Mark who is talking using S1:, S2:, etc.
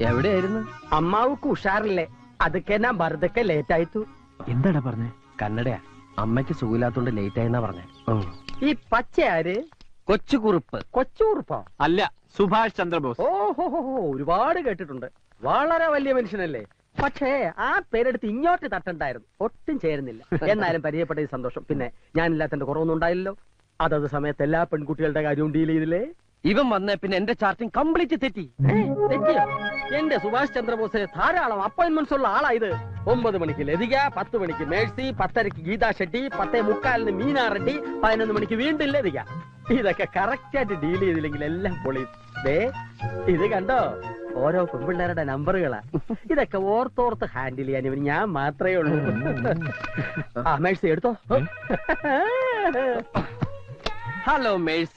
S1: എവിടെയായിരുന്നു?
S2: അമ്മാവുക്ക് ഉഷാറില്ലേ? അതൊക്കെ ഞാൻ വെറുതെ ലേറ്റ് ആയിത്തു.
S1: എന്താടാ പറഞ്ഞേ? കന്നഡയാ. അമ്മയ്ക്ക് സുഖമില്ലാത്തോണ്ട് ലേറ്റ് ആയെന്നാ പറഞ്ഞേ.
S2: ഈ പച്ചയാര്?
S1: കൊച്ചുകുറുപ്പ്.
S2: കൊച്ചുകുറുപ്പോ?
S3: അല്ല, സുഭാഷ് ചന്ദ്രബോസ്.
S2: ഓഹോ, ഒരുപാട് കേട്ടിട്ടുണ്ട്. വളരെ വലിയ മനുഷ്യനല്ലേ? പക്ഷേ ആ പേരെടുത്ത് ഇങ്ങോട്ട് തട്ടണ്ടായിരുന്നു. ഒട്ടും ചേരുന്നില്ല. എന്നാലും പരിചയപ്പെട്ട സന്തോഷം. പിന്നെ ഞാനില്ലാത്തന്റെ കുറവൊന്നും ഉണ്ടായില്ലല്ലോ. അതത് സമയത്ത് എല്ലാ പെൺകുട്ടികളുടെ കാര്യവും ഡീൽ ചെയ്തില്ലേ?
S1: ഇവൻ വന്നേ പിന്നെ എന്റെ ചാർട്ടിങ് കംപ്ലീറ്റ് തെറ്റി.
S2: തെറ്റിയോ? എന്റെ സുഭാഷ് ചന്ദ്രബോസ് ധാരാളം അപ്പോയിന്റ്മെന്റ്സ് ഉള്ള ആളാ ഇത്. 9 മണിക്ക് ലതിക, 10 മണിക്ക് മേഴ്സി, 10:30 ഗീതാ ഷെട്ടി, 10:45 മീനാ റെഡ്ഡി, 11 മണിക്ക് വീണ്ടും ലതിക. ഇതൊക്കെ കറക്റ്റ് ആയിട്ട് ഡീൽ ചെയ്തില്ലെങ്കിൽ എല്ലാം പൊളിയും. ഇത് കണ്ടോ? ഓരോ പെൺപിള്ളേരുടെ നമ്പറുകളാ. ഇതൊക്കെ ഓർത്തോർത്ത് ഹാൻഡിൽ ചെയ്യാൻ ഇവന് ഞാൻ മാത്രമേ ഉള്ളൂ. ആ മേഴ്സി എടുത്തോ.
S1: Hello Mercy.